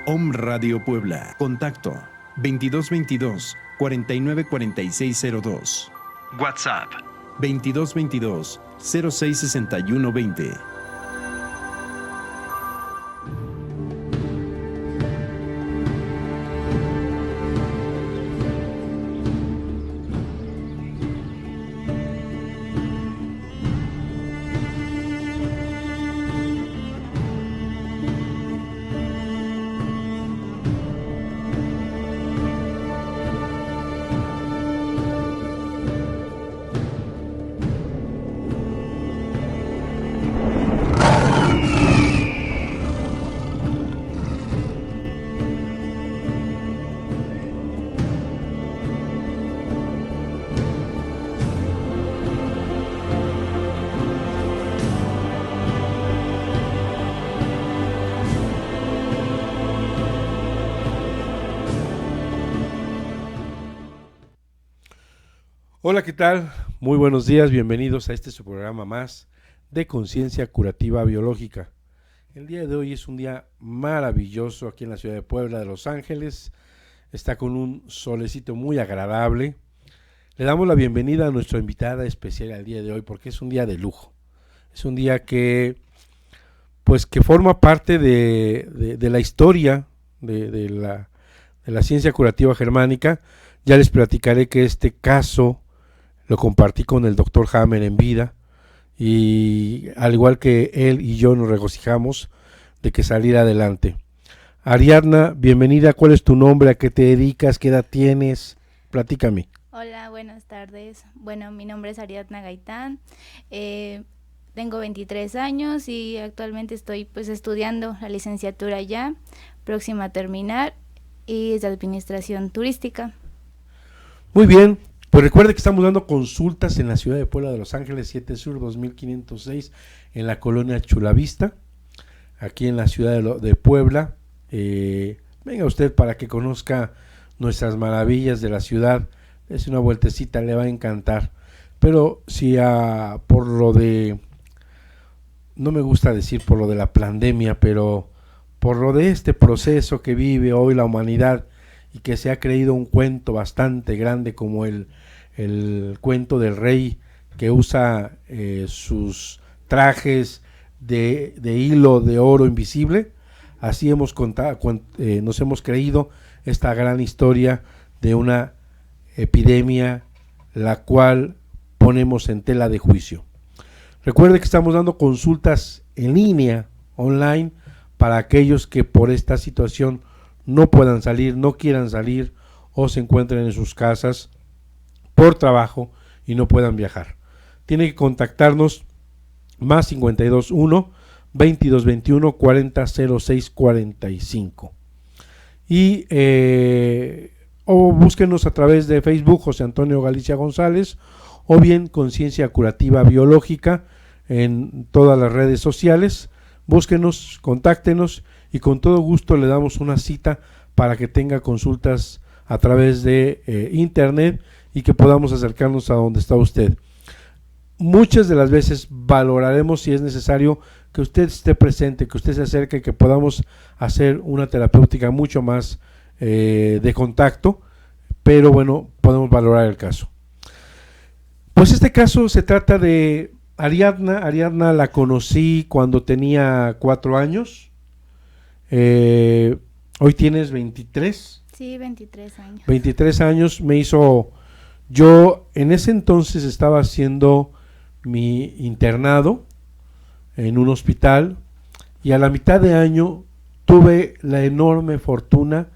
Om Radio Puebla. Contacto 2222 494602. WhatsApp 2222 066120. Hola, ¿qué tal? Muy buenos días, bienvenidos a este su programa más de Conciencia Curativa Biológica. El día de hoy es un día maravilloso aquí en la ciudad de Puebla de Los Ángeles. Está con un solecito muy agradable. Le damos la bienvenida a nuestra invitada especial al día de hoy porque es un día de lujo. Es un día que forma parte de la historia de la ciencia curativa germánica. Ya les platicaré que este caso lo compartí con el doctor Hammer en vida y al igual que él y yo nos regocijamos de que saliera adelante. Ariadna, bienvenida. ¿Cuál es tu nombre? ¿A qué te dedicas? ¿Qué edad tienes? Platícame. Hola, buenas tardes. Bueno, mi nombre es Ariadna Gaitán. Tengo 23 años y actualmente estoy estudiando la licenciatura ya, próxima a terminar, y es de administración turística. Muy bien. Pues recuerde que estamos dando consultas en la ciudad de Puebla de Los Ángeles, 7 Sur 2506, en la colonia Chulavista, aquí en la ciudad de Puebla. Venga usted para que conozca nuestras maravillas de la ciudad, es una vueltecita, le va a encantar. Pero si por lo de, no me gusta decir por lo de la pandemia, pero por lo de este proceso que vive hoy la humanidad y que se ha creído un cuento bastante grande como el cuento del rey que usa sus trajes de hilo de oro invisible, así nos hemos creído esta gran historia de una epidemia la cual ponemos en tela de juicio. Recuerde que estamos dando consultas en línea, online, para aquellos que por esta situación no puedan salir, no quieran salir o se encuentren en sus casas por trabajo y no puedan viajar. Tiene que contactarnos más 521 2221 400645 y o búsquenos a través de Facebook José Antonio Galicia González o bien Conciencia Curativa Biológica en todas las redes sociales. Búsquenos, contáctenos y con todo gusto le damos una cita para que tenga consultas a través de internet y que podamos acercarnos a donde está usted. Muchas de las veces valoraremos si es necesario que usted esté presente, que usted se acerque, que podamos hacer una terapéutica mucho más de contacto, pero bueno, podemos valorar el caso. Pues este caso se trata de Ariadna. Ariadna la conocí cuando tenía 4 años. Hoy tienes 23. Sí, 23 años. 23 años yo en ese entonces estaba haciendo mi internado en un hospital y a la mitad de año tuve la enorme fortuna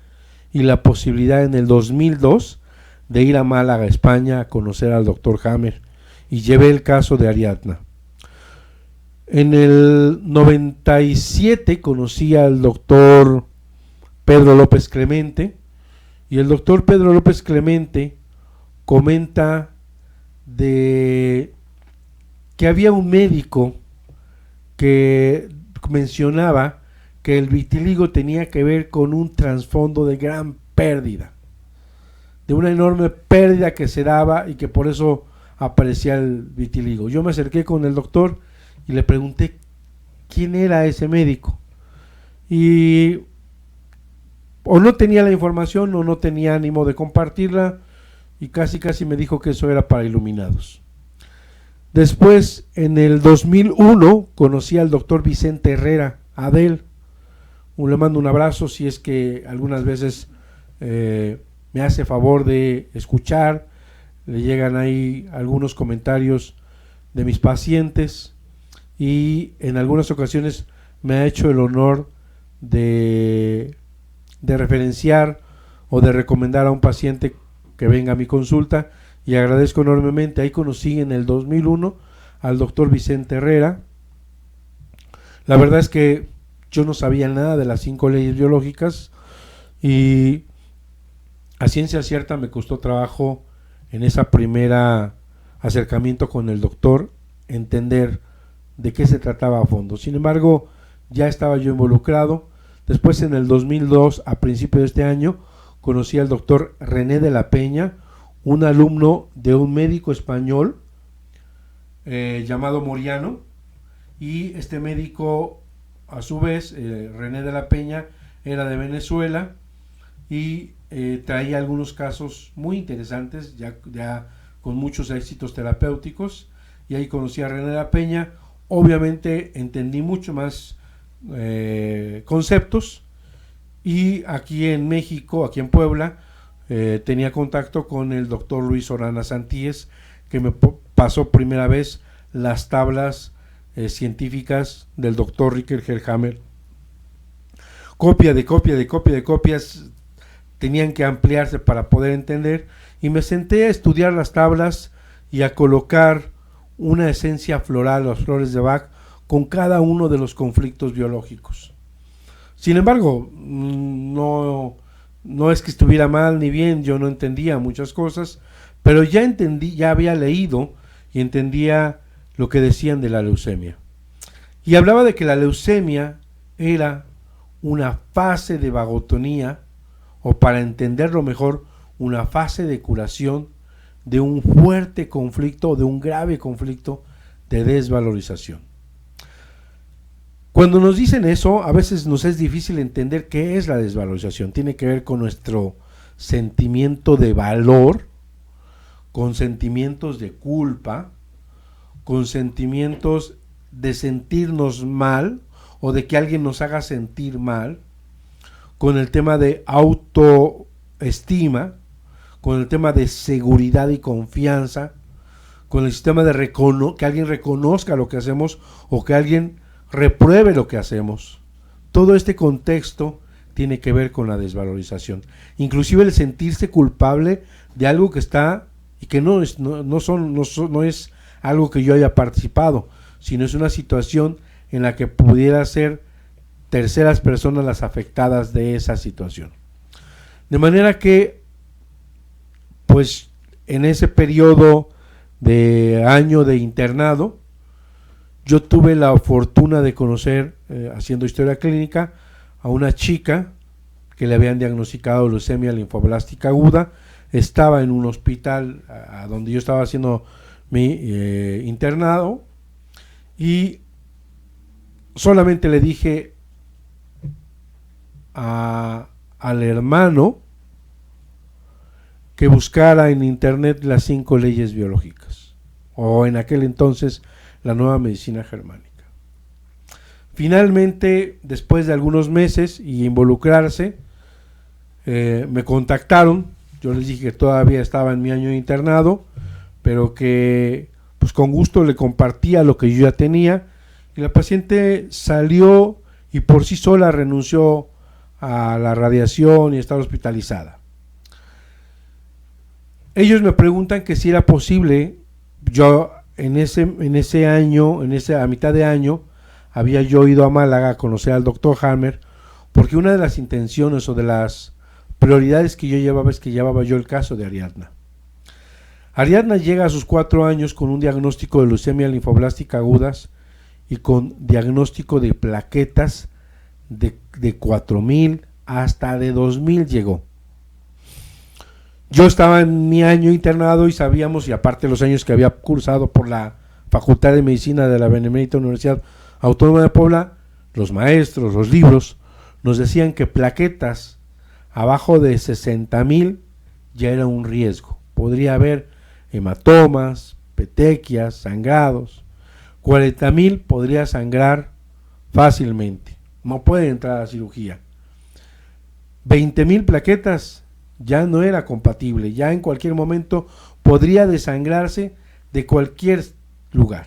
y la posibilidad en el 2002 de ir a Málaga, España, a conocer al doctor Hammer y llevé el caso de Ariadna. En el 97 conocí al doctor Pedro López Clemente y el doctor Pedro López Clemente comenta de que había un médico que mencionaba que el vitiligo tenía que ver con un trasfondo de gran pérdida, de una enorme pérdida que se daba y que por eso aparecía el vitiligo. Yo me acerqué con el doctor y le pregunté quién era ese médico y o no tenía la información o no tenía ánimo de compartirla, y casi me dijo que eso era para iluminados. Después, en el 2001, conocí al doctor Vicente Herrera, Adel. Le mando un abrazo si es que algunas veces me hace favor de escuchar, le llegan ahí algunos comentarios de mis pacientes, y en algunas ocasiones me ha hecho el honor de referenciar o de recomendar a un paciente que venga a mi consulta, y agradezco enormemente. Ahí conocí en el 2001 al doctor Vicente Herrera. La verdad es que yo no sabía nada de las 5 leyes biológicas, y a ciencia cierta me costó trabajo en esa primera acercamiento con el doctor entender de qué se trataba a fondo. Sin embargo, ya estaba yo involucrado. Después, en el 2002, a principio de este año, conocí al doctor René de la Peña, un alumno de un médico español llamado Moriano, y este médico, a su vez, René de la Peña, era de Venezuela, y traía algunos casos muy interesantes, ya con muchos éxitos terapéuticos, y ahí conocí a René de la Peña. Obviamente entendí mucho más conceptos, y aquí en México, aquí en Puebla, tenía contacto con el doctor Luis Orana Santíes, que me pasó primera vez las tablas científicas del doctor Ricker Hellhammer. Copia de copias, tenían que ampliarse para poder entender, y me senté a estudiar las tablas y a colocar una esencia floral, las flores de Bach, con cada uno de los conflictos biológicos. Sin embargo, no es que estuviera mal ni bien, yo no entendía muchas cosas, pero ya entendí, ya había leído y entendía lo que decían de la leucemia. Y hablaba de que la leucemia era una fase de vagotonía, o para entenderlo mejor, una fase de curación de un fuerte conflicto, de un grave conflicto de desvalorización. Cuando nos dicen eso, a veces nos es difícil entender qué es la desvalorización. Tiene que ver con nuestro sentimiento de valor, con sentimientos de culpa, con sentimientos de sentirnos mal o de que alguien nos haga sentir mal, con el tema de autoestima, con el tema de seguridad y confianza, con el sistema de que alguien reconozca lo que hacemos o que alguien repruebe lo que hacemos. Todo este contexto tiene que ver con la desvalorización, inclusive el sentirse culpable de algo que está y que no es algo que yo haya participado, sino es una situación en la que pudiera ser terceras personas las afectadas de esa situación. De manera que, pues, en ese periodo de año de internado, yo tuve la fortuna de conocer, haciendo historia clínica, a una chica que le habían diagnosticado leucemia linfoblástica aguda. Estaba en un hospital a donde yo estaba haciendo mi internado, y solamente le dije al hermano que buscara en internet las 5 leyes biológicas, o en aquel entonces la nueva medicina germánica. Finalmente, después de algunos meses y involucrarse, me contactaron. Yo les dije que todavía estaba en mi año de internado, pero que pues con gusto le compartía lo que yo ya tenía, y la paciente salió y por sí sola renunció a la radiación y estar hospitalizada. Ellos me preguntan que si era posible. Yo en ese año, a mitad de año, había yo ido a Málaga a conocer al doctor Hammer, porque una de las intenciones o de las prioridades que yo llevaba es que llevaba yo el caso de Ariadna. Ariadna llega a sus 4 años con un diagnóstico de leucemia linfoblástica agudas y con diagnóstico de plaquetas de 4,000 hasta de 2,000 llegó. Yo estaba en mi año internado y sabíamos, y aparte los años que había cursado por la Facultad de Medicina de la Benemérita Universidad Autónoma de Puebla, los maestros, los libros, nos decían que plaquetas abajo de 60,000 ya era un riesgo. Podría haber hematomas, petequias, sangrados. 40,000 podría sangrar fácilmente. No puede entrar a cirugía. 20,000 plaquetas ya no era compatible. Ya en cualquier momento podría desangrarse de cualquier lugar.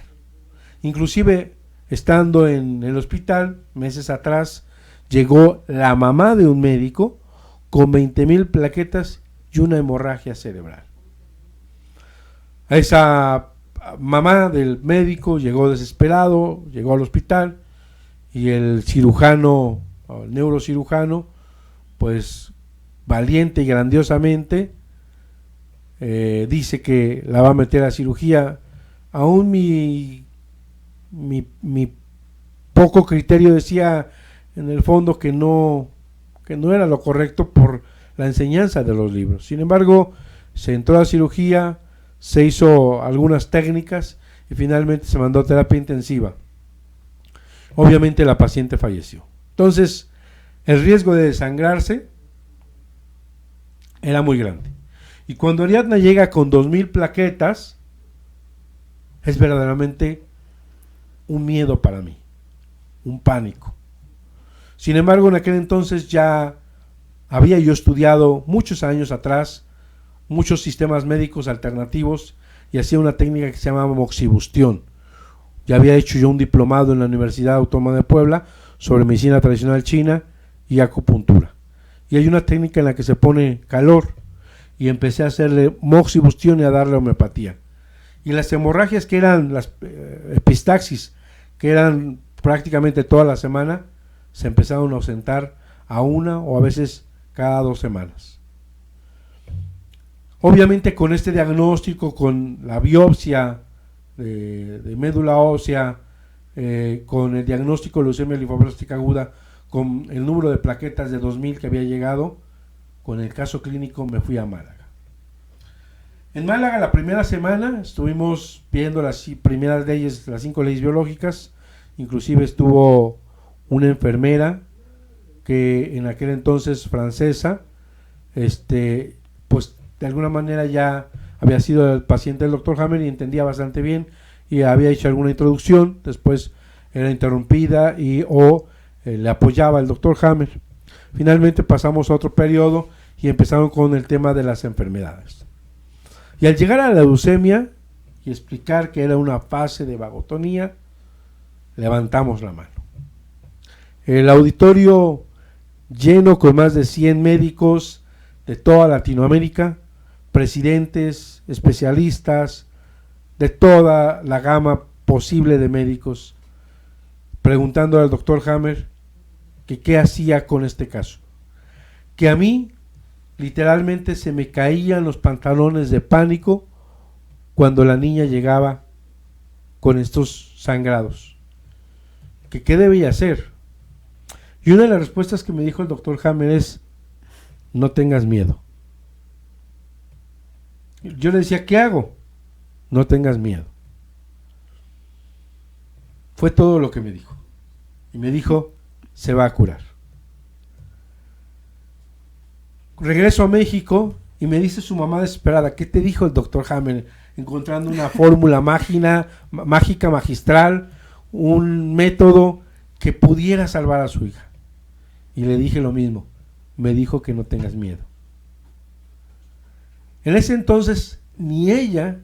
Inclusive estando en el hospital meses atrás, llegó la mamá de un médico con 20,000 plaquetas y una hemorragia cerebral. Esa mamá del médico llegó desesperado, llegó al hospital y el cirujano, el neurocirujano, pues valiente y grandiosamente dice que la va a meter a cirugía. Aún mi poco criterio decía en el fondo que no era lo correcto por la enseñanza de los libros. Sin embargo, se entró a cirugía, se hizo algunas técnicas y finalmente se mandó a terapia intensiva. Obviamente la paciente falleció. Entonces, el riesgo de desangrarse era muy grande. Y cuando Ariadna llega con 2,000 plaquetas, es verdaderamente un miedo para mí, un pánico. Sin embargo, en aquel entonces ya había yo estudiado muchos años atrás muchos sistemas médicos alternativos y hacía una técnica que se llamaba moxibustión. Ya había hecho yo un diplomado en la Universidad Autónoma de Puebla sobre medicina tradicional china y acupuntura. Y hay una técnica en la que se pone calor y empecé a hacerle moxibustión y a darle homeopatía. Y las hemorragias que eran las epistaxis, que eran prácticamente toda la semana, se empezaron a ausentar a una o a veces cada 2 semanas. Obviamente con este diagnóstico, con la biopsia de médula ósea, con el diagnóstico de leucemia linfoblástica aguda, con el número de plaquetas de 2,000 que había llegado, con el caso clínico me fui a Málaga. En Málaga la primera semana estuvimos viendo las primeras leyes, las 5 leyes biológicas, inclusive estuvo una enfermera que en aquel entonces francesa, pues de alguna manera ya había sido el paciente del doctor Hammer y entendía bastante bien y había hecho alguna introducción, después era interrumpida le apoyaba el doctor Hammer. Finalmente pasamos a otro periodo y empezaron con el tema de las enfermedades. Y al llegar a la leucemia y explicar que era una fase de vagotonía, levantamos la mano. El auditorio lleno con más de 100 médicos de toda Latinoamérica, presidentes, especialistas, de toda la gama posible de médicos, preguntando al doctor Hammer que qué hacía con este caso. Que a mí literalmente se me caían los pantalones de pánico cuando la niña llegaba con estos sangrados. Que qué debía hacer. Y una de las respuestas que me dijo el doctor Hammer es: no tengas miedo. Yo le decía, ¿qué hago? No tengas miedo. Fue todo lo que me dijo. Y me dijo, se va a curar. Regreso a México y me dice su mamá desesperada, ¿qué te dijo el doctor Hammer? Encontrando una fórmula mágica, magistral, un método que pudiera salvar a su hija. Y le dije lo mismo, me dijo que no tengas miedo. En ese entonces, ni ella,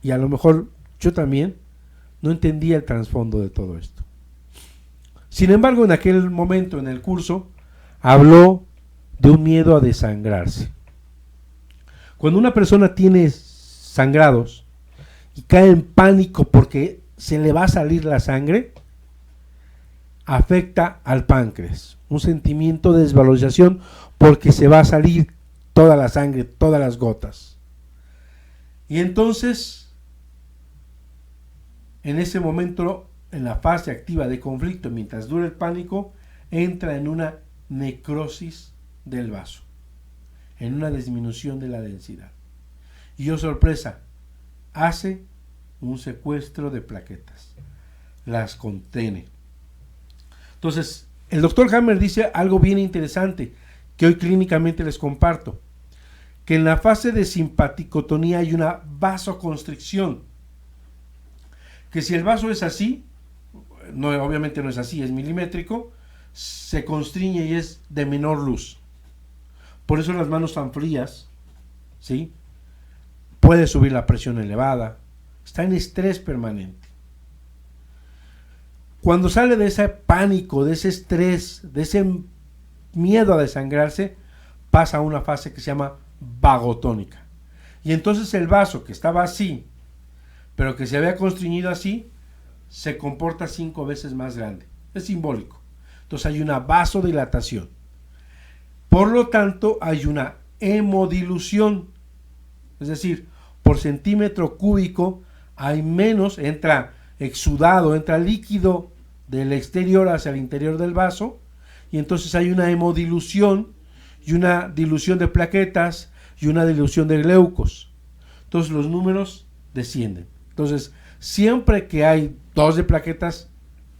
y a lo mejor yo también, no entendía el trasfondo de todo esto. Sin embargo, en aquel momento, en el curso, habló de un miedo a desangrarse. Cuando una persona tiene sangrados y cae en pánico porque se le va a salir la sangre, afecta al páncreas, un sentimiento de desvalorización porque se va a salir toda la sangre, todas las gotas. Y entonces, en ese momento, en la fase activa de conflicto, mientras dura el pánico, entra en una necrosis del vaso, en una disminución de la densidad. Y oh sorpresa, hace un secuestro de plaquetas, las contiene. Entonces, el doctor Hammer dice algo bien interesante, que hoy clínicamente les comparto, que en la fase de simpaticotonía hay una vasoconstricción, que si el vaso es así, no, obviamente no es así, es milimétrico, se constriñe y es de menor luz. Por eso las manos están frías, ¿sí? Puede subir la presión elevada, está en estrés permanente. Cuando sale de ese pánico, de ese estrés, de ese miedo a desangrarse, pasa a una fase que se llama vagotónica. Y entonces el vaso que estaba así, pero que se había constriñido así, se comporta 5 veces más grande. Es simbólico. Entonces hay una vasodilatación. Por lo tanto, hay una hemodilución. Es decir, por centímetro cúbico hay menos, entra exudado, entra líquido del exterior hacia el interior del vaso, y entonces hay una hemodilución y una dilución de plaquetas y una dilución de gleucos. Entonces los números descienden. Entonces, siempre que hay 2 de plaquetas,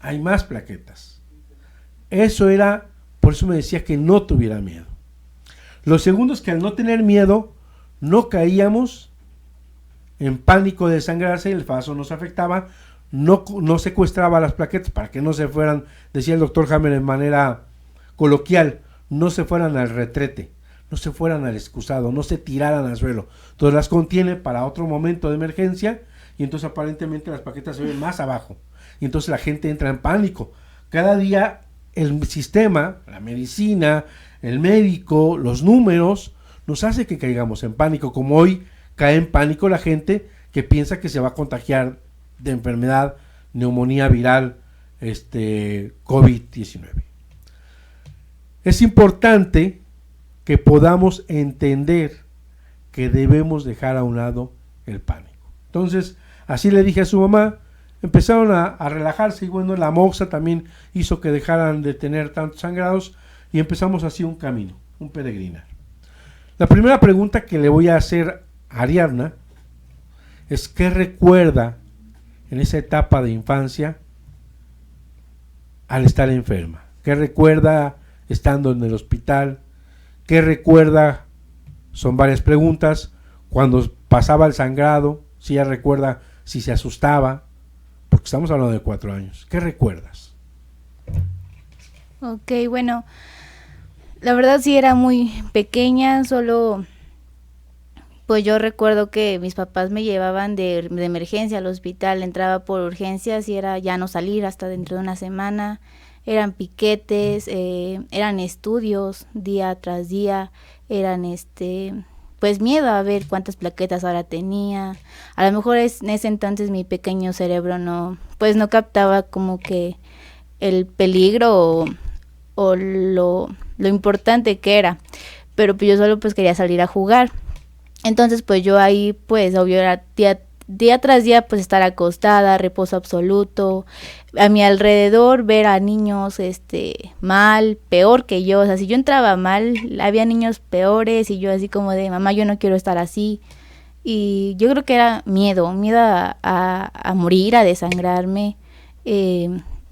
hay más plaquetas. Eso era, por eso me decía que no tuviera miedo. Lo segundo es que al no tener miedo, no caíamos en pánico de desangrarse, el vaso nos afectaba, no secuestraba las plaquetas para que no se fueran, decía el doctor Hammer en manera coloquial, no se fueran al retrete, no se fueran al excusado, no se tiraran al suelo. Entonces las contiene para otro momento de emergencia, y entonces aparentemente las plaquetas se ven más abajo, y entonces la gente entra en pánico. Cada día el sistema, la medicina, el médico, los números, nos hace que caigamos en pánico, como hoy cae en pánico la gente que piensa que se va a contagiar de enfermedad, neumonía viral, COVID-19. Es importante que podamos entender que debemos dejar a un lado el pánico. Entonces, así le dije a su mamá, empezaron a relajarse, y bueno, la moxa también hizo que dejaran de tener tantos sangrados, y empezamos así un camino, un peregrinar. La primera pregunta que le voy a hacer a Ariadna es: ¿qué recuerda en esa etapa de infancia al estar enferma? ¿Qué recuerda estando en el hospital? ¿Qué recuerda? Son varias preguntas. Cuando pasaba el sangrado, si ella recuerda, si se asustaba, porque estamos hablando de 4 años. ¿Qué recuerdas? Ok, bueno, la verdad sí era muy pequeña, solo pues yo recuerdo que mis papás me llevaban de emergencia al hospital, entraba por urgencias y era ya no salir hasta dentro de una semana, eran piquetes, eran estudios día tras día, eran pues miedo a ver cuántas plaquetas ahora tenía. A lo mejor en ese entonces mi pequeño cerebro no captaba como que el peligro o lo importante que era, pero pues yo solo pues quería salir a jugar. Entonces pues yo ahí pues obvio era día tras día pues estar acostada, reposo absoluto, a mi alrededor ver a niños mal, peor que yo, o sea, si yo entraba mal, había niños peores y yo así como de mamá, yo no quiero estar así. Y yo creo que era miedo a morir, a desangrarme.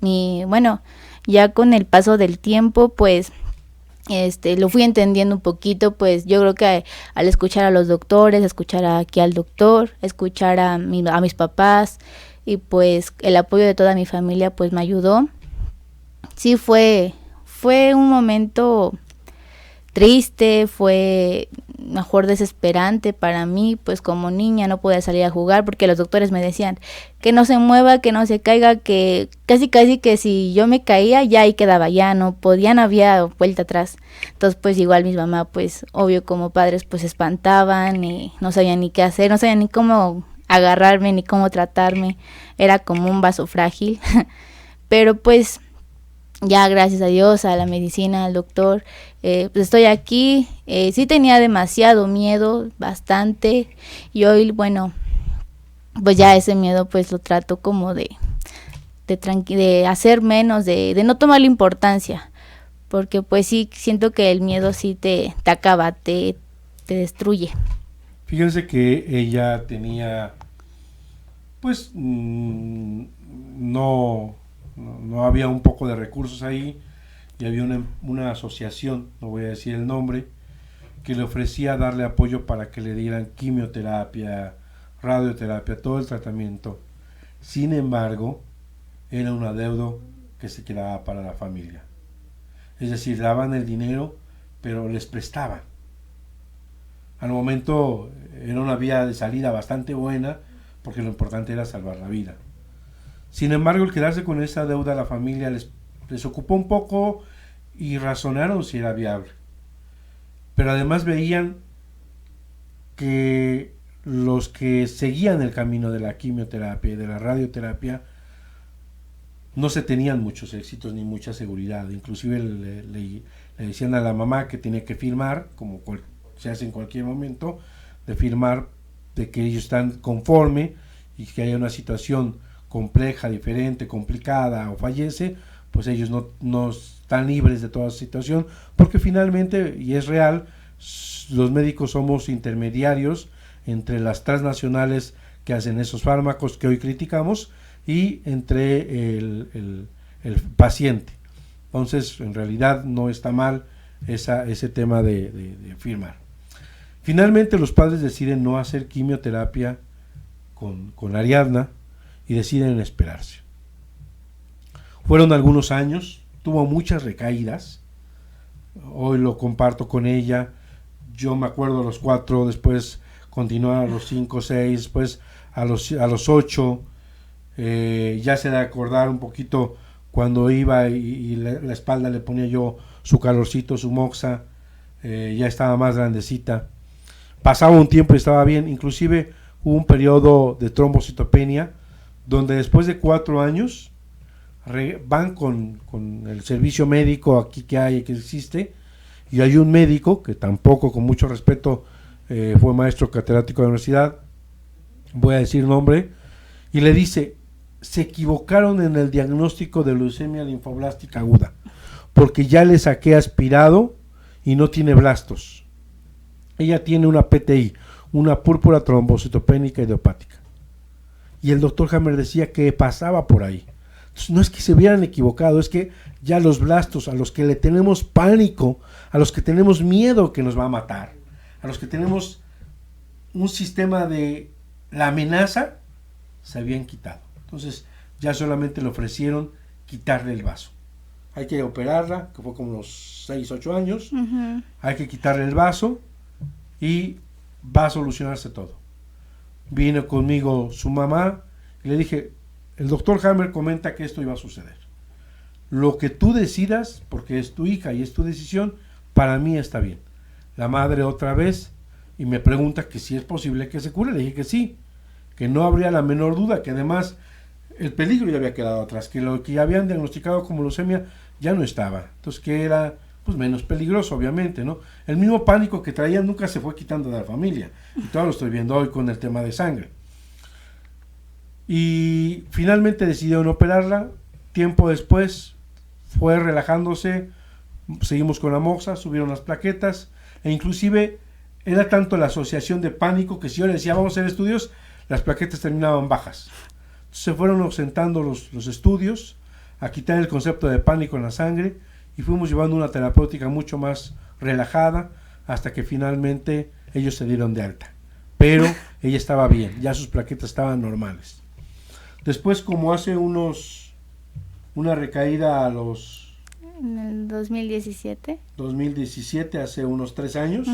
Bueno, ya con el paso del tiempo pues lo fui entendiendo un poquito, pues yo creo que al escuchar a los doctores, escuchar aquí al doctor, escuchar a mis papás y pues el apoyo de toda mi familia pues me ayudó. Sí fue un momento triste, fue mejor desesperante para mí, pues como niña no podía salir a jugar porque los doctores me decían que no se mueva, que no se caiga, que casi que si yo me caía ya ahí quedaba, ya no había vuelta atrás. Entonces pues igual mis mamás pues obvio como padres pues se espantaban y no sabían ni qué hacer, no sabían ni cómo agarrarme ni cómo tratarme, era como un vaso frágil. Pero pues ya gracias a Dios, a la medicina, al doctor, pues estoy aquí. Sí tenía demasiado miedo, bastante, y hoy, bueno, pues ya ese miedo pues lo trato como de hacer menos, de no tomarle importancia, porque pues sí, siento que el miedo sí te acaba, te destruye. Fíjense que ella tenía, pues, no había un poco de recursos ahí, y había una asociación, no voy a decir el nombre, que le ofrecía darle apoyo para que le dieran quimioterapia, radioterapia, todo el tratamiento. Sin embargo, era un adeudo que se quedaba para la familia. Es decir, daban el dinero, pero les prestaban. Al momento era una vía de salida bastante buena, porque lo importante era salvar la vida. Sin embargo, el quedarse con esa deuda a la familia les ocupó un poco y razonaron si era viable. Pero además veían que los que seguían el camino de la quimioterapia y de la radioterapia no se tenían muchos éxitos ni mucha seguridad. Inclusive le decían a la mamá que tenía que firmar, como se hace en cualquier momento, de firmar de que ellos están conforme y que haya una situación compleja, diferente, complicada o fallece, pues ellos no están libres de toda esa situación, porque finalmente, y es real, los médicos somos intermediarios entre las transnacionales que hacen esos fármacos que hoy criticamos y entre el paciente. Entonces, en realidad no está mal ese tema de firmar. Finalmente, los padres deciden no hacer quimioterapia con Ariadna y deciden esperarse. Fueron algunos años, tuvo muchas recaídas, hoy lo comparto con ella, yo me acuerdo a los 4, después continuar a los 5, 6, después a los 8, ya se da acordar un poquito cuando iba y la espalda le ponía yo su calorcito, su moxa, ya estaba más grandecita, pasaba un tiempo y estaba bien, inclusive hubo un periodo de trombocitopenia donde después de 4 años van con el servicio médico aquí que existe, y hay un médico que tampoco, con mucho respeto, fue maestro catedrático de la universidad, voy a decir nombre, y le dice: se equivocaron en el diagnóstico de leucemia linfoblástica aguda, porque ya le saqué aspirado y no tiene blastos. Ella tiene una PTI, una púrpura trombocitopénica idiopática. Y el doctor Hammer decía que pasaba por ahí. Entonces, no es que se hubieran equivocado, es que ya los blastos, a los que le tenemos pánico, a los que tenemos miedo que nos va a matar, a los que tenemos un sistema de la amenaza, se habían quitado. Entonces ya solamente le ofrecieron quitarle el vaso. Hay que operarla, que fue como unos 6, 8 años, hay que quitarle el vaso y va a solucionarse todo. Vino conmigo su mamá y le dije: el doctor Hammer comenta que esto iba a suceder. Lo que tú decidas, porque es tu hija y es tu decisión, para mí está bien. La madre otra vez y me pregunta que si es posible que se cure. Le dije que sí, que no habría la menor duda, que además el peligro ya había quedado atrás, que lo que ya habían diagnosticado como leucemia ya no estaba. Entonces, que era pues menos peligroso, obviamente, ¿no? El mismo pánico que traía nunca se fue quitando de la familia. Y todo lo estoy viendo hoy con el tema de sangre. Y finalmente decidieron operarla. Tiempo después fue relajándose, seguimos con la moxa, subieron las plaquetas, e inclusive era tanto la asociación de pánico que si yo le decía vamos a hacer estudios, las plaquetas terminaban bajas. Se fueron ausentando los estudios, a quitar el concepto de pánico en la sangre, y fuimos llevando una terapéutica mucho más relajada hasta que finalmente ellos se dieron de alta. Pero ella estaba bien, ya sus plaquetas estaban normales. Después, como hace una recaída en el 2017, hace unos 3 años,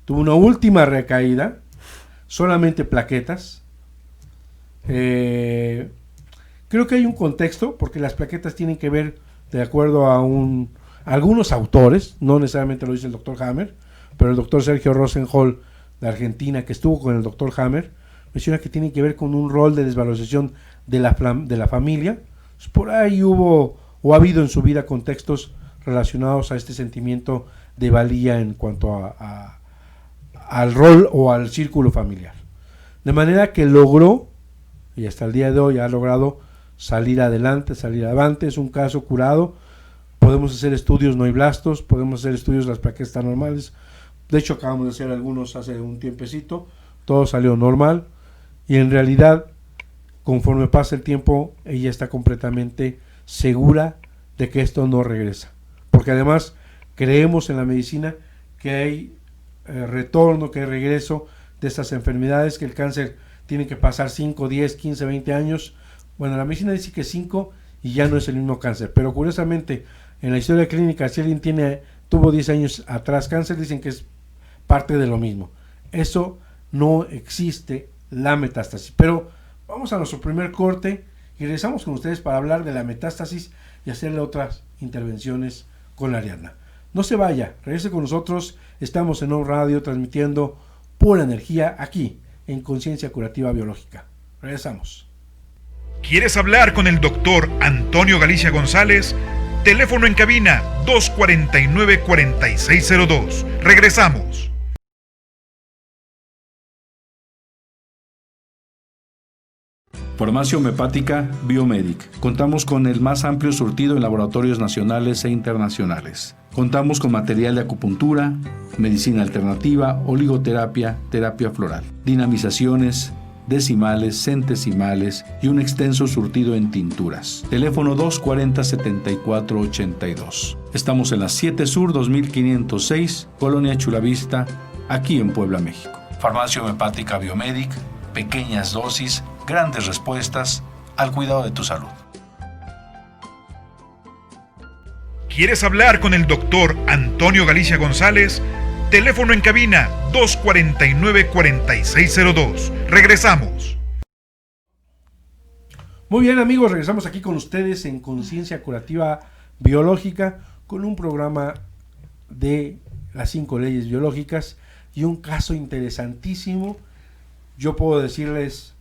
tuvo una última recaída, solamente plaquetas. Creo que hay un contexto, porque las plaquetas tienen que ver, de acuerdo a algunos autores, no necesariamente lo dice el doctor Hammer, pero el doctor Sergio Rosenhol de Argentina, que estuvo con el doctor Hammer, menciona que tiene que ver con un rol de desvalorización de la familia. Por ahí hubo o ha habido en su vida contextos relacionados a este sentimiento de valía en cuanto al rol o al círculo familiar. De manera que logró, y hasta el día de hoy ha logrado salir adelante, es un caso curado. Podemos hacer estudios, no hay blastos, podemos hacer estudios, las plaquetas están normales. De hecho, acabamos de hacer algunos hace un tiempecito, todo salió normal, y en realidad, conforme pasa el tiempo, ella está completamente segura de que esto no regresa. porque además creemos en la medicina que hay retorno, que hay regreso de estas enfermedades, que el cáncer tiene que pasar 5, 10, 15, 20 años. Bueno, la medicina dice que 5 y ya no es el mismo cáncer, pero curiosamente en la historia clínica, si alguien tuvo 10 años atrás cáncer, dicen que es parte de lo mismo. Eso no existe, la metástasis. Pero vamos a nuestro primer corte y regresamos con ustedes para hablar de la metástasis y hacerle otras intervenciones con la Ariadna. No se vaya, regrese con nosotros. Estamos en On Radio transmitiendo pura energía aquí en Conciencia Curativa Biológica. Regresamos. ¿Quieres hablar con el doctor Antonio Galicia González? Teléfono en cabina 249-4602. Regresamos. Farmacia Homeopática Biomedic. Contamos con el más amplio surtido en laboratorios nacionales e internacionales. Contamos con material de acupuntura, medicina alternativa, oligoterapia, terapia floral, dinamizaciones, decimales, centesimales y un extenso surtido en tinturas. Teléfono 240-7482. Estamos en la 7 Sur 2506, Colonia Chulavista, aquí en Puebla, México. Farmacia Homeopática Biomedic, pequeñas dosis, grandes respuestas al cuidado de tu salud. ¿Quieres hablar con el doctor Antonio Galicia González? Teléfono en cabina 249-4602. Regresamos. Muy bien, amigos, regresamos aquí con ustedes en Conciencia Curativa Biológica con un programa de las 5 leyes biológicas y un caso interesantísimo. Yo puedo decirles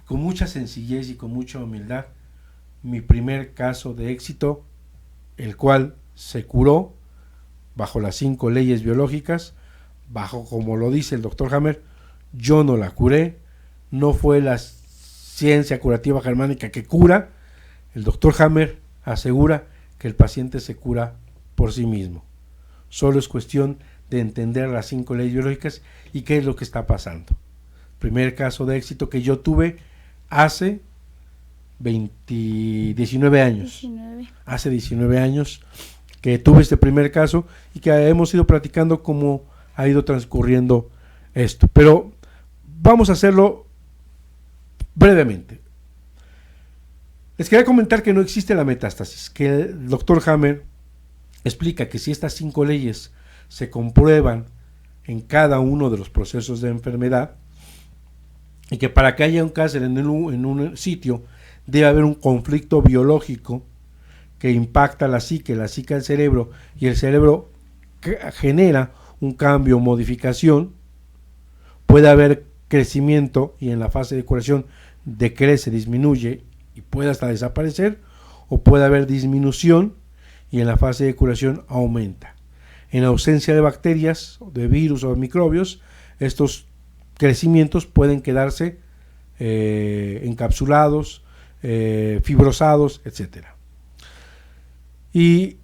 con mucha sencillez y con mucha humildad mi primer caso de éxito, el cual se curó bajo las 5 leyes biológicas, bajo como lo dice el doctor Hammer. Yo no la curé, no fue la ciencia curativa germánica que cura. El doctor Hammer asegura que el paciente se cura por sí mismo. Solo es cuestión de entender las 5 leyes biológicas y qué es lo que está pasando. Primer caso de éxito que yo tuve hace 19 años. Hace 19 años que tuve este primer caso y que hemos ido platicando cómo ha ido transcurriendo esto. Pero vamos a hacerlo brevemente. Les quería comentar que no existe la metástasis, que el doctor Hammer explica que si estas 5 leyes se comprueban en cada uno de los procesos de enfermedad, y que para que haya un cáncer en un sitio debe haber un conflicto biológico que impacta la psique al cerebro, y el cerebro genera un cambio o modificación. Puede haber crecimiento y en la fase de curación decrece, disminuye y puede hasta desaparecer, o puede haber disminución y en la fase de curación aumenta. En ausencia de bacterias, de virus o de microbios, estos crecimientos pueden quedarse encapsulados, fibrosados, etc. Y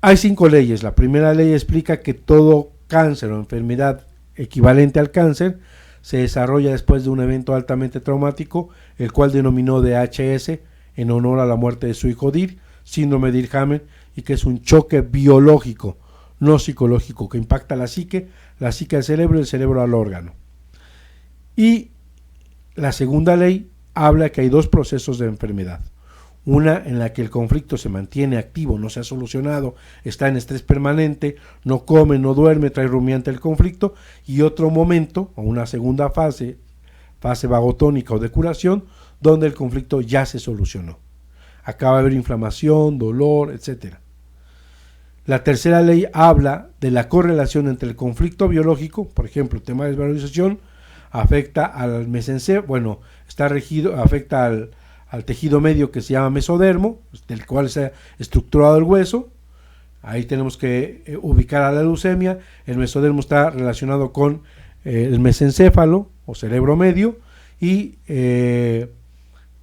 hay 5 leyes. La primera ley explica que todo cáncer o enfermedad equivalente al cáncer se desarrolla después de un evento altamente traumático, el cual denominó DHS en honor a la muerte de su hijo Dir, síndrome de Dir-Hammel, y que es un choque biológico, no psicológico, que impacta la psique al cerebro y el cerebro al órgano. Y la segunda ley habla que hay 2 procesos de enfermedad. Una en la que el conflicto se mantiene activo, no se ha solucionado, está en estrés permanente, no come, no duerme, trae rumiante el conflicto, y otro momento, o una segunda fase vagotónica o de curación, donde el conflicto ya se solucionó. Acaba de haber inflamación, dolor, etc. La tercera ley habla de la correlación entre el conflicto biológico, por ejemplo, el tema de desvalorización, afecta al mesencéfalo, afecta al tejido medio que se llama mesodermo, del cual se ha estructurado el hueso. Ahí tenemos que ubicar a la leucemia. El mesodermo está relacionado con el mesencéfalo o cerebro medio, y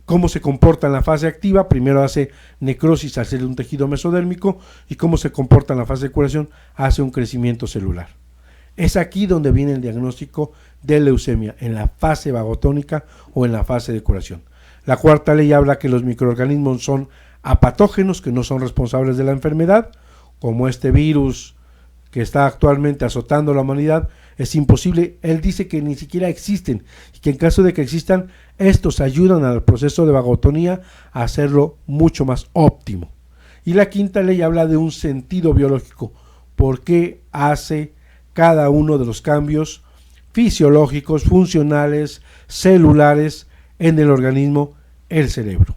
cómo se comporta en la fase activa. Primero hace necrosis al ser un tejido mesodérmico, y cómo se comporta en la fase de curación, hace un crecimiento celular. Es aquí donde viene el diagnóstico de leucemia, en la fase vagotónica o en la fase de curación. La cuarta ley habla que los microorganismos son apatógenos, que no son responsables de la enfermedad, como este virus que está actualmente azotando a la humanidad, es imposible. Él dice que ni siquiera existen y que en caso de que existan, estos ayudan al proceso de vagotonía a hacerlo mucho más óptimo. Y la quinta ley habla de un sentido biológico, por qué hace cada uno de los cambios fisiológicos, funcionales, celulares en el organismo, el cerebro.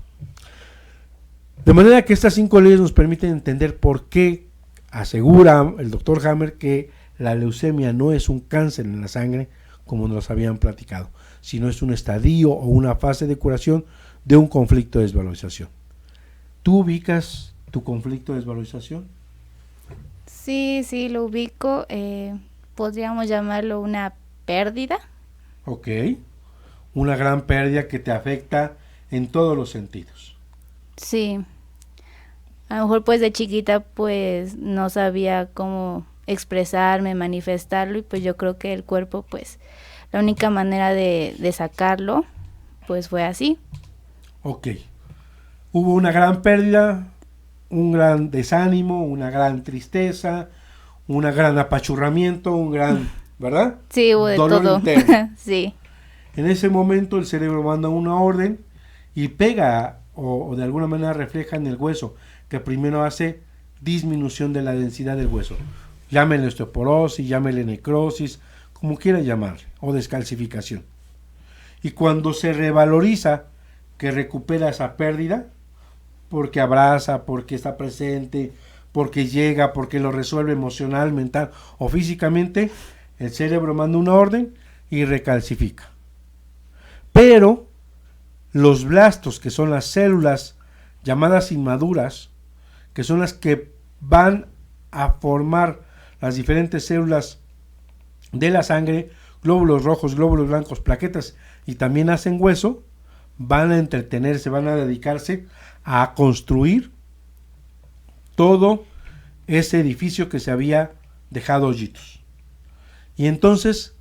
De manera que estas 5 leyes nos permiten entender por qué asegura el doctor Hammer que la leucemia no es un cáncer en la sangre, como nos habían platicado, sino es un estadio o una fase de curación de un conflicto de desvalorización. ¿Tú ubicas tu conflicto de desvalorización? Sí, lo ubico. Podríamos llamarlo una pérdida. Ok, una gran pérdida que te afecta en todos los sentidos. Sí, a lo mejor pues de chiquita pues no sabía cómo expresarme, manifestarlo, y pues yo creo que el cuerpo pues la única manera de sacarlo pues fue así. Ok, hubo una gran pérdida, un gran desánimo, una gran tristeza, un gran apachurramiento, un gran, ¿verdad? Sí, hubo de dolor todo. interno. Sí. En ese momento el cerebro manda una orden y pega o de alguna manera refleja en el hueso, que primero hace disminución de la densidad del hueso. Llámenle osteoporosis, llámenle necrosis, como quiera llamarle, o descalcificación. Y cuando se revaloriza, que recupera esa pérdida, porque abraza, porque está presente, porque llega, porque lo resuelve emocional, mental o físicamente, el cerebro manda una orden y recalcifica. Pero los blastos, que son las células llamadas inmaduras, que son las que van a formar las diferentes células de la sangre, glóbulos rojos, glóbulos blancos, plaquetas, y también hacen hueso, van a entretenerse, van a dedicarse a construir todo ese edificio que se había dejado hoyitos. Y entonces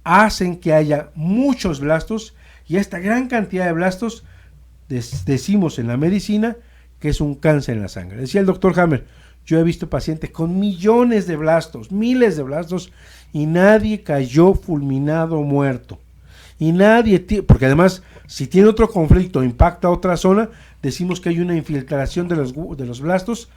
hacen que haya muchos blastos, y esta gran cantidad de blastos decimos en la medicina que es un cáncer en la sangre. Decía el doctor Hammer, yo he visto pacientes con millones de blastos, miles de blastos, y nadie cayó fulminado o muerto. Y nadie, porque además, si tiene otro conflicto, impacta otra zona, decimos que hay una infiltración de los blastos,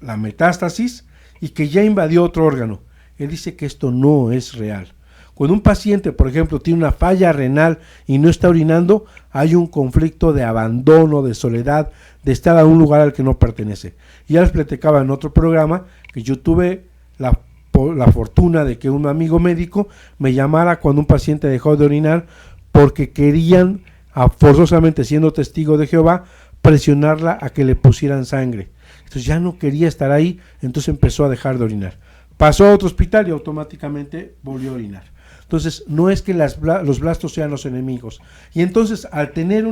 la metástasis, y que ya invadió otro órgano. Él dice que esto no es real. Cuando un paciente, por ejemplo, tiene una falla renal y no está orinando, hay un conflicto de abandono, de soledad, de estar a un lugar al que no pertenece. Y ya les platicaba en otro programa que yo tuve la fortuna de que un amigo médico me llamara cuando un paciente dejó de orinar porque querían, forzosamente siendo testigo de Jehová, presionarla a que le pusieran sangre. Entonces ya no quería estar ahí, entonces empezó a dejar de orinar. Pasó a otro hospital y automáticamente volvió a orinar. Entonces no es que los blastos sean los enemigos. Y entonces al tener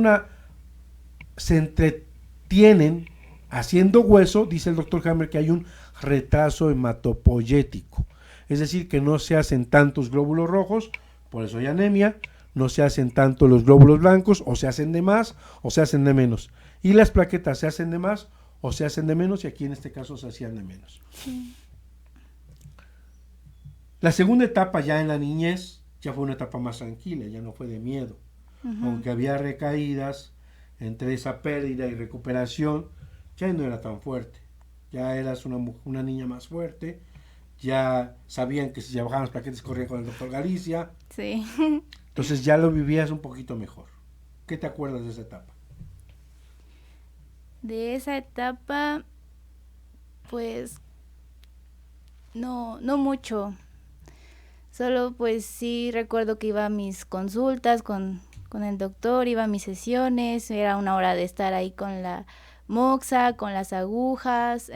se entretienen haciendo hueso, dice el doctor Hammer que hay un retraso hematopoyético. Es decir, que no se hacen tantos glóbulos rojos, por eso hay anemia, no se hacen tanto los glóbulos blancos, o se hacen de más o se hacen de menos. Y las plaquetas se hacen de más o se hacen de menos, y aquí en este caso se hacían de menos. Sí. La segunda etapa ya en la niñez ya fue una etapa más tranquila, ya no fue de miedo. Aunque había recaídas entre esa pérdida y recuperación, ya no era tan fuerte. Ya eras una niña más fuerte, ya sabían que si ya bajaban las plaquetas corrían con el doctor Galicia. Sí. Entonces ya lo vivías un poquito mejor. ¿Qué te acuerdas de esa etapa? De esa etapa, pues no mucho. Solo pues sí recuerdo que iba a mis consultas con el doctor, iba a mis sesiones, era una hora de estar ahí con la moxa, con las agujas,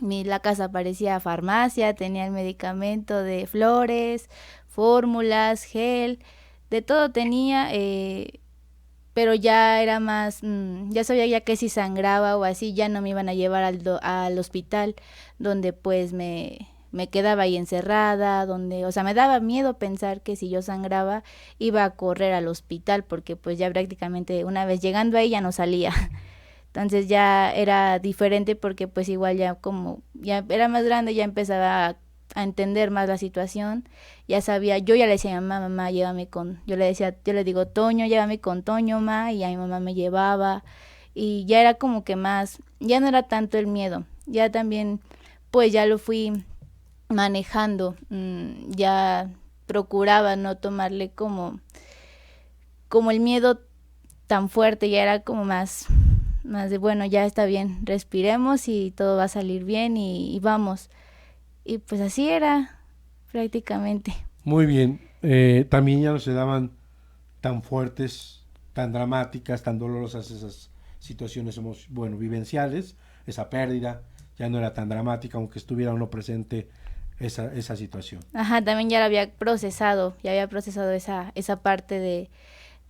la casa parecía farmacia, tenía el medicamento de flores, fórmulas, gel, de todo tenía, pero ya era más, ya sabía ya que si sangraba o así ya no me iban a llevar al hospital, donde pues me quedaba ahí encerrada, o sea, me daba miedo pensar que si yo sangraba iba a correr al hospital, porque pues ya prácticamente una vez llegando ahí ya no salía. Entonces ya era diferente porque pues igual ya como ya era más grande, ya empezaba a entender más la situación, ya sabía, yo ya le decía a mi mamá, llévame con, yo le digo, Toño, llévame con Toño, ma, y a mi mamá me llevaba, y ya era como que más, ya no era tanto el miedo, ya también, pues ya lo fui manejando, ya procuraba no tomarle como el miedo tan fuerte, ya era como más de bueno, ya está bien, respiremos y todo va a salir bien y vamos. Y pues así era prácticamente. Muy bien. También ya no se daban tan fuertes, tan dramáticas, tan dolorosas esas situaciones, vivenciales, esa pérdida, ya no era tan dramática, aunque estuviera uno presente esa situación. Ajá, también ya la había procesado esa parte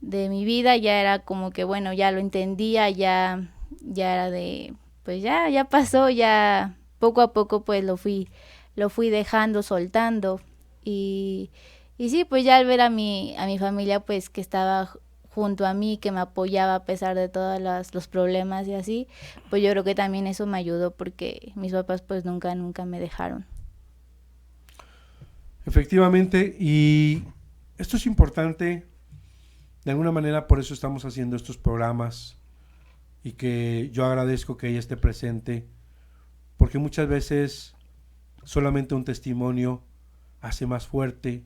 de mi vida, ya era como que bueno, ya lo entendía, ya era de, pues ya pasó, ya poco a poco pues lo fui dejando, soltando, y sí, pues ya al ver a mi familia pues que estaba junto a mí, que me apoyaba a pesar de todos los problemas y así, pues yo creo que también eso me ayudó, porque mis papás pues nunca me dejaron. Efectivamente, y esto es importante, de alguna manera por eso estamos haciendo estos programas, y que yo agradezco que ella esté presente, porque muchas veces solamente un testimonio hace más fuerte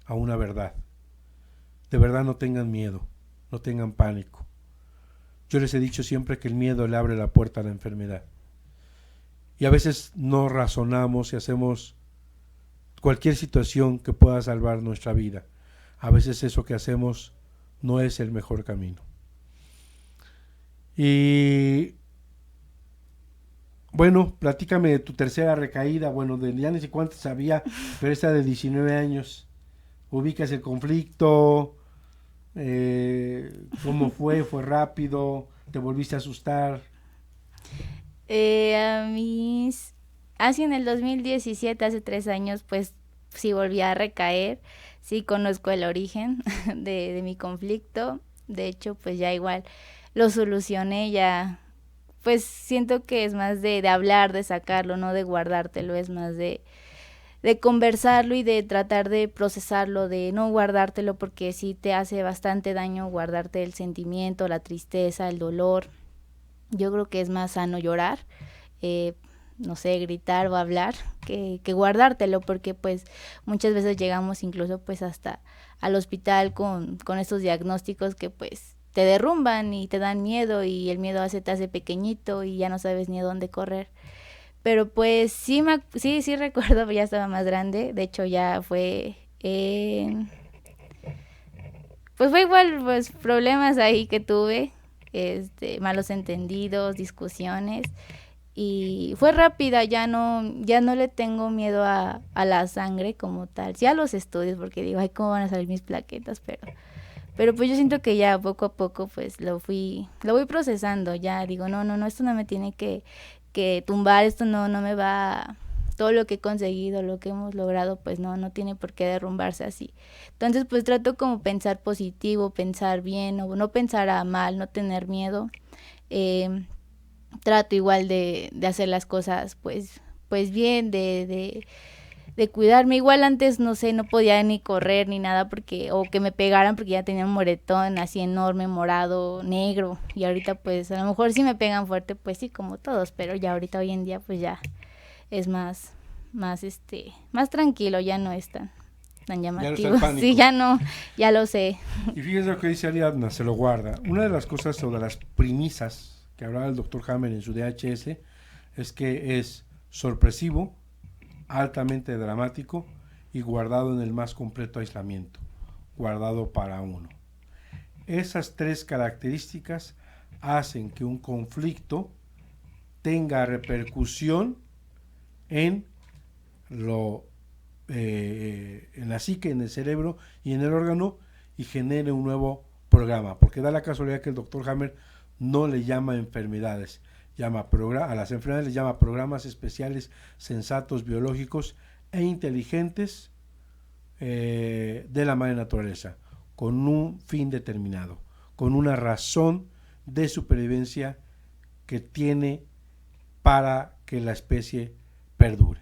a una verdad. De verdad, no tengan miedo, no tengan pánico. Yo les he dicho siempre que el miedo le abre la puerta a la enfermedad. Y a veces no razonamos y hacemos cualquier situación que pueda salvar nuestra vida. A veces eso que hacemos no es el mejor camino. Y bueno, platícame de tu tercera recaída. Bueno, ya ni sé cuántas había, pero esta de 19 años. ¿Ubicas el conflicto? ¿Cómo fue? ¿Fue rápido? ¿Te volviste a asustar? Así en el 2017, hace 3 años, pues sí volví a recaer. Sí conozco el origen de mi conflicto. De hecho, pues ya igual lo solucioné, ya pues siento que es más de hablar, de sacarlo, no de guardártelo, es más de conversarlo y de tratar de procesarlo, de no guardártelo, porque sí te hace bastante daño guardarte el sentimiento, la tristeza, el dolor. Yo creo que es más sano llorar, no sé, gritar o hablar, que guardártelo, porque pues muchas veces llegamos incluso pues hasta al hospital con estos diagnósticos que pues te derrumban y te dan miedo, y el miedo te hace pequeñito y ya no sabes ni a dónde correr. Pero pues sí recuerdo, ya estaba más grande, de hecho ya fue, pues fue igual, pues problemas ahí que tuve, malos entendidos, discusiones, y fue rápida, ya no le tengo miedo a la sangre como tal, sí a los estudios, porque digo, ay, ¿cómo van a salir mis plaquetas? Pero pues yo siento que ya poco a poco pues lo voy procesando, ya digo, no, esto no me tiene que tumbar, esto no me va, todo lo que he conseguido, lo que hemos logrado, pues no tiene por qué derrumbarse así. Entonces pues trato como pensar positivo, pensar bien, o no pensar a mal, no tener miedo. Trato igual de hacer las cosas pues bien, de cuidarme. Igual antes, no sé, no podía ni correr ni nada, o que me pegaran, porque ya tenía un moretón así enorme, morado, negro, y ahorita pues a lo mejor si me pegan fuerte, pues sí, como todos, pero ya ahorita hoy en día pues ya es más tranquilo, ya no es tan llamativo. Ya no está el pánico. Sí, ya lo sé. Y fíjense lo que dice Ariadna, se lo guarda. Una de las cosas o de las premisas que hablaba el doctor Hammer en su DHS es que es sorpresivo, altamente dramático y guardado en el más completo aislamiento, guardado para uno. Esas tres características hacen que un conflicto tenga repercusión en la psique, en el cerebro y en el órgano, y genere un nuevo programa, porque da la casualidad que el doctor Hammer no le llama enfermedades, a las enfermedades les llama programas especiales, sensatos, biológicos e inteligentes de la madre naturaleza, con un fin determinado, con una razón de supervivencia que tiene para que la especie perdure.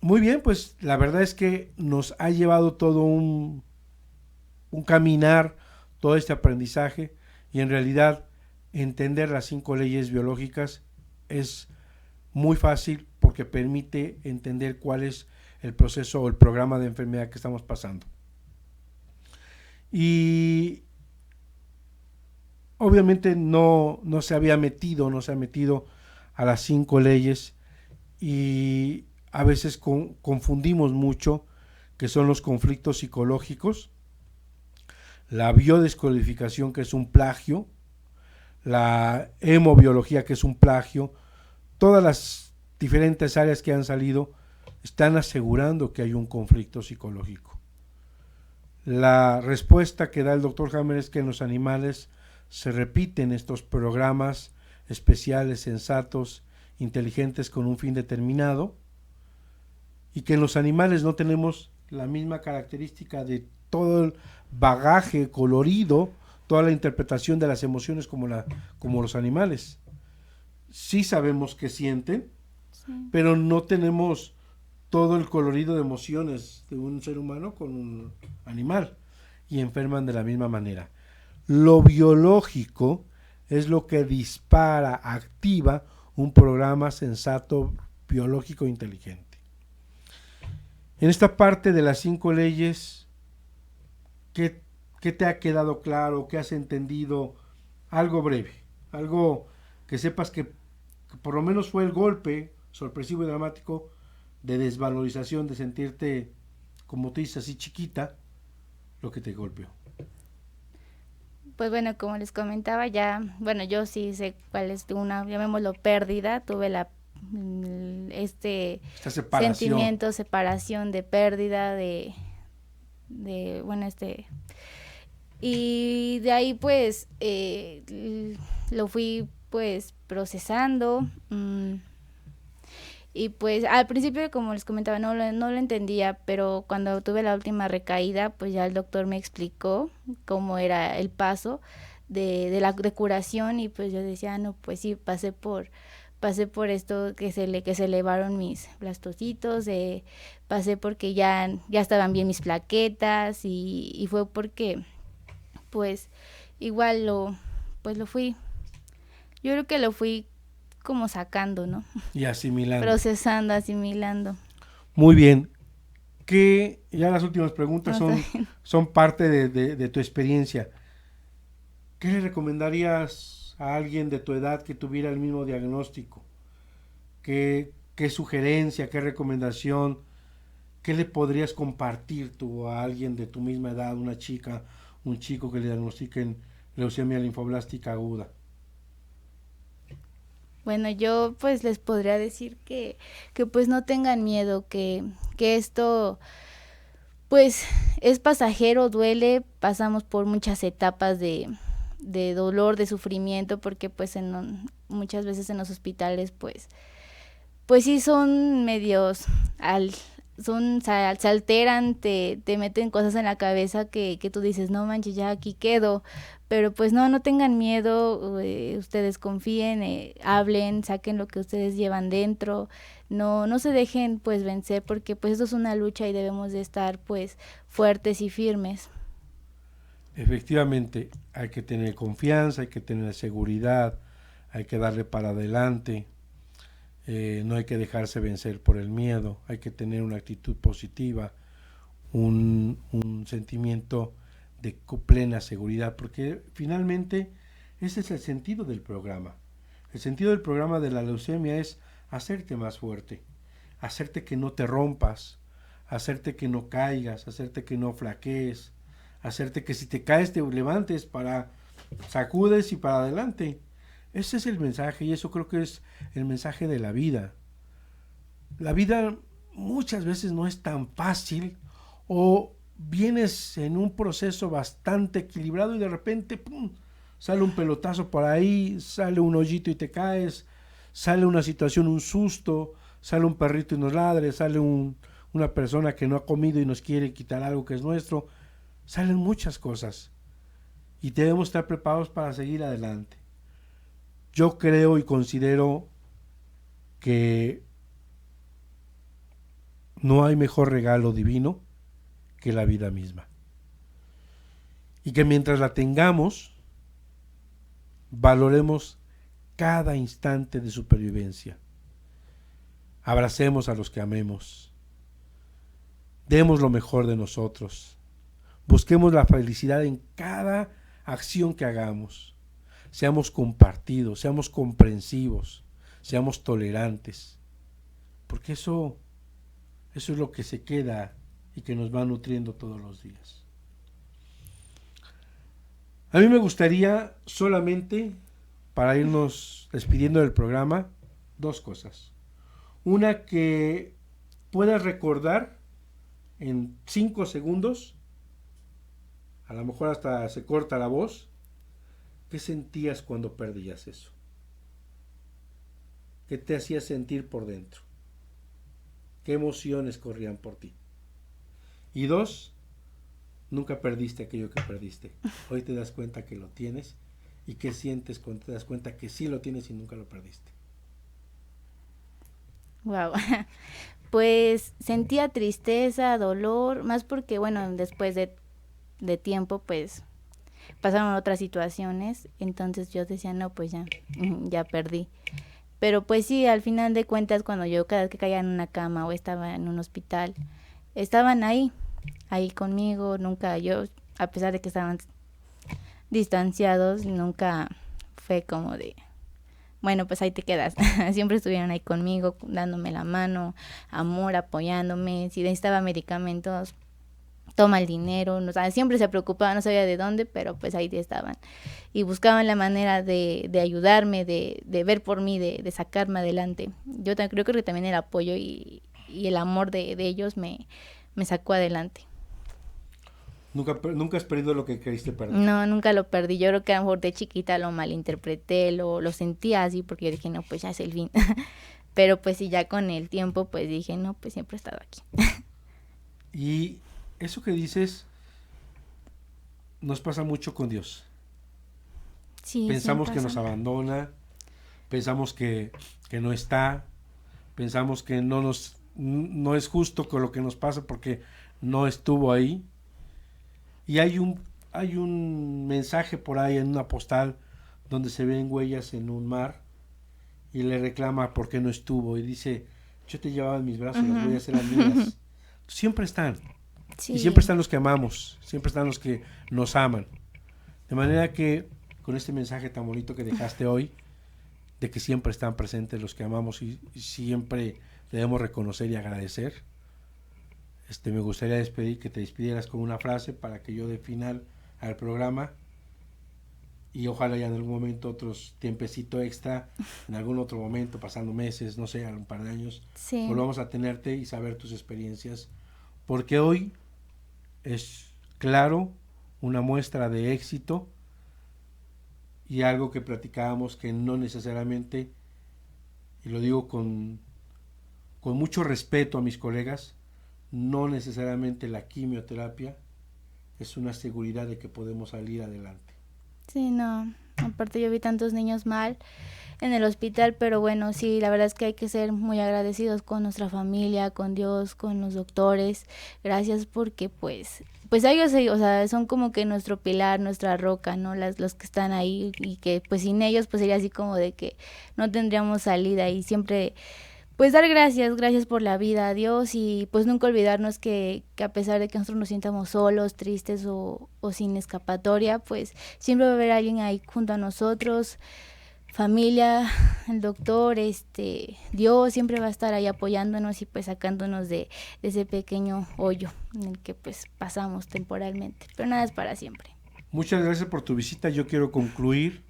Muy bien, pues la verdad es que nos ha llevado todo un caminar, todo este aprendizaje, y en realidad entender las 5 leyes biológicas es muy fácil porque permite entender cuál es el proceso o el programa de enfermedad que estamos pasando. Y obviamente no se ha metido a las 5 leyes, y a veces confundimos mucho que son los conflictos psicológicos, la biodescodificación, que es un plagio, la hemobiología, que es un plagio. Todas las diferentes áreas que han salido están asegurando que hay un conflicto psicológico. La respuesta que da el doctor Hammer es que en los animales se repiten estos programas especiales, sensatos, inteligentes, con un fin determinado, y que en los animales no tenemos la misma característica de todo el bagaje colorido, toda la interpretación de las emociones como los animales. Sí sabemos que sienten, sí, pero no tenemos todo el colorido de emociones de un ser humano con un animal, y enferman de la misma manera. Lo biológico es lo que dispara, activa un programa sensato, biológico, inteligente. En esta parte de las 5 leyes, ¿qué te ha quedado claro? ¿Qué has entendido? Algo breve, algo que sepas que por lo menos fue el golpe sorpresivo y dramático de desvalorización, de sentirte, como te dices, así chiquita, lo que te golpeó. Pues bueno, como les comentaba, yo sí sé cuál es una, llamémoslo pérdida, tuve esta separación. Sentimiento, separación, de pérdida, y de ahí pues lo fui pues procesando, y pues al principio, como les comentaba, no lo entendía, pero cuando tuve la última recaída, pues ya el doctor me explicó cómo era el paso de la curación, y pues yo decía, no, pues sí, pasé por esto, que se elevaron mis blastocitos, pasé porque ya estaban bien mis plaquetas, y fue porque pues igual lo fui, yo creo que lo fui como sacando, ¿no? Y asimilando. Procesando, asimilando. Muy bien. Que ya las últimas preguntas son parte de tu experiencia. ¿Qué le recomendarías a alguien de tu edad que tuviera el mismo diagnóstico? ¿Qué sugerencia, qué recomendación, qué le podrías compartir tú a alguien de tu misma edad, una chica, un chico que le diagnostiquen leucemia linfoblástica aguda? Bueno, yo pues les podría decir que pues no tengan miedo, que esto pues es pasajero, duele, pasamos por muchas etapas de dolor, de sufrimiento, porque pues muchas veces en los hospitales pues sí son medios, se alteran, te meten cosas en la cabeza que tú dices, no manches, ya aquí quedo. Pero pues no tengan miedo, ustedes confíen, hablen, saquen lo que ustedes llevan dentro, no se dejen pues vencer, porque pues esto es una lucha y debemos de estar pues fuertes y firmes. Efectivamente, hay que tener confianza, hay que tener seguridad, hay que darle para adelante, no hay que dejarse vencer por el miedo, hay que tener una actitud positiva, un sentimiento de plena seguridad, porque finalmente ese es el sentido del programa. El sentido del programa de la leucemia es hacerte más fuerte, hacerte que no te rompas, hacerte que no caigas, hacerte que no flaquees, hacerte que si te caes te levantes, para sacudes y para adelante. Ese es el mensaje, y eso creo que es el mensaje de la vida. La vida muchas veces no es tan fácil, o vienes en un proceso bastante equilibrado y de repente ¡pum!, sale un pelotazo por ahí, sale un hoyito y te caes, sale una situación, un susto, sale un perrito y nos ladre, sale una persona que no ha comido y nos quiere quitar algo que es nuestro. Salen muchas cosas y debemos estar preparados para seguir adelante. Yo creo y considero que no hay mejor regalo divino que la vida misma. Y que mientras la tengamos, valoremos cada instante de supervivencia. Abracemos a los que amemos. Demos lo mejor de nosotros. Busquemos la felicidad en cada acción que hagamos. Seamos compartidos, seamos comprensivos, seamos tolerantes. Porque eso es lo que se queda y que nos va nutriendo todos los días. A mí me gustaría solamente, para irnos despidiendo del programa, 2 cosas. Una, que puedas recordar en 5 segundos, a lo mejor hasta se corta la voz, ¿qué sentías cuando perdías eso? ¿Qué te hacía sentir por dentro? ¿Qué emociones corrían por ti? Y 2, nunca perdiste aquello que perdiste. Hoy te das cuenta que lo tienes. ¿Y qué sientes cuando te das cuenta que sí lo tienes y nunca lo perdiste? Wow. Pues sentía tristeza, dolor, más porque, bueno, después de tiempo, pues pasaron otras situaciones, entonces yo decía, no, pues ya perdí. Pero pues sí, al final de cuentas, cuando yo cada vez que caía en una cama o estaba en un hospital, estaban ahí conmigo. Nunca yo, a pesar de que estaban distanciados, nunca fue como de, bueno, pues ahí te quedas. Siempre estuvieron ahí conmigo, dándome la mano, amor, apoyándome. Si necesitaba medicamentos, toma el dinero. O sea, siempre se preocupaban, no sabía de dónde, pero pues ahí estaban. Y buscaban la manera de ayudarme, de ver por mí, de sacarme adelante. Yo creo que también el apoyo y el amor de ellos me sacó adelante. ¿Nunca has perdido lo que queriste perder? No, nunca lo perdí. Yo creo que a lo mejor de chiquita lo malinterpreté, lo sentía así, porque yo dije, no, pues ya es el fin. Pero pues sí, ya con el tiempo, pues dije, no, pues siempre he estado aquí. Y eso que dices nos pasa mucho con Dios. Sí, pensamos sí que nos abandona, pensamos que no está, pensamos que no es justo con lo que nos pasa porque no estuvo ahí. Y hay un mensaje por ahí en una postal donde se ven huellas en un mar y le reclama por qué no estuvo y dice, yo te llevaba en mis brazos, las huellas eran mías. Siempre están. Sí. Y siempre están los que amamos, siempre están los que nos aman. De manera que con este mensaje tan bonito que dejaste hoy, de que siempre están presentes los que amamos y siempre debemos reconocer y agradecer, me gustaría que te despidieras con una frase para que yo dé final al programa y ojalá ya en algún momento otros tiempecito extra, en algún otro momento, pasando meses, no sé, un par de años, sí, volvamos a tenerte y saber tus experiencias, porque hoy es claro una muestra de éxito y algo que platicábamos que no necesariamente, y lo digo con mucho respeto a mis colegas, no necesariamente la quimioterapia es una seguridad de que podemos salir adelante. Sí, no, aparte yo vi tantos niños mal en el hospital, pero bueno, sí, la verdad es que hay que ser muy agradecidos con nuestra familia, con Dios, con los doctores. Gracias porque pues ellos, o sea, son como que nuestro pilar, nuestra roca, ¿no? Los que están ahí y que pues sin ellos pues sería así como de que no tendríamos salida y siempre pues dar gracias por la vida a Dios y pues nunca olvidarnos que a pesar de que nosotros nos sientamos solos, tristes o sin escapatoria, pues siempre va a haber alguien ahí junto a nosotros, familia, el doctor, Dios siempre va a estar ahí apoyándonos y pues sacándonos de ese pequeño hoyo en el que pues pasamos temporalmente, pero nada es para siempre. Muchas gracias por tu visita. Yo quiero concluir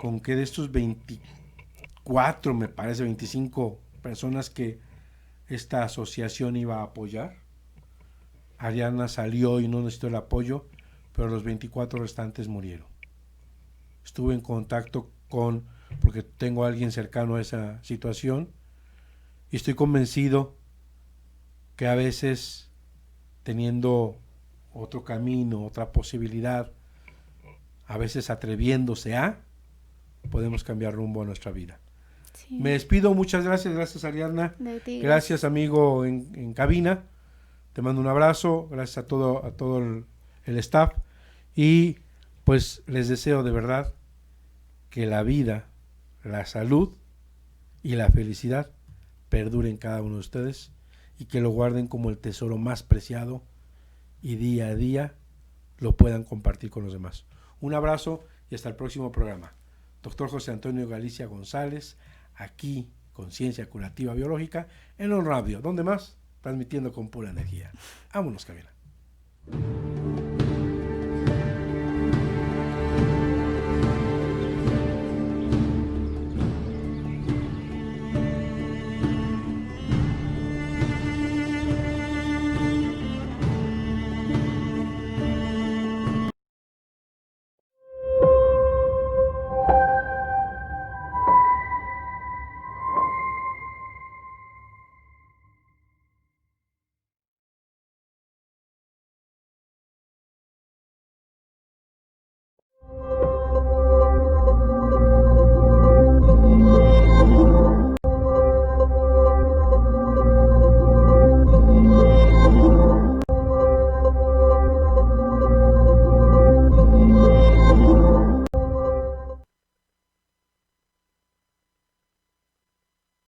con que de estos 24, me parece 25 personas que esta asociación iba a apoyar, Ariadna salió y no necesitó el apoyo, pero los 24 restantes murieron. Estuve en contacto porque tengo a alguien cercano a esa situación y estoy convencido que a veces teniendo otro camino, otra posibilidad, a veces atreviéndose podemos cambiar rumbo a nuestra vida. Sí. Me despido, muchas gracias Ariadna. De ti, Gracias amigo en cabina. Te mando un abrazo, gracias a todo el staff. Y pues les deseo de verdad que la vida, la salud y la felicidad perduren cada uno de ustedes y que lo guarden como el tesoro más preciado y día a día lo puedan compartir con los demás. Un abrazo y hasta el próximo programa. Doctor José Antonio Galicia González, aquí Conciencia Curativa Biológica en On Radio. ¿Dónde más? Transmitiendo con pura energía. Vámonos, cabina.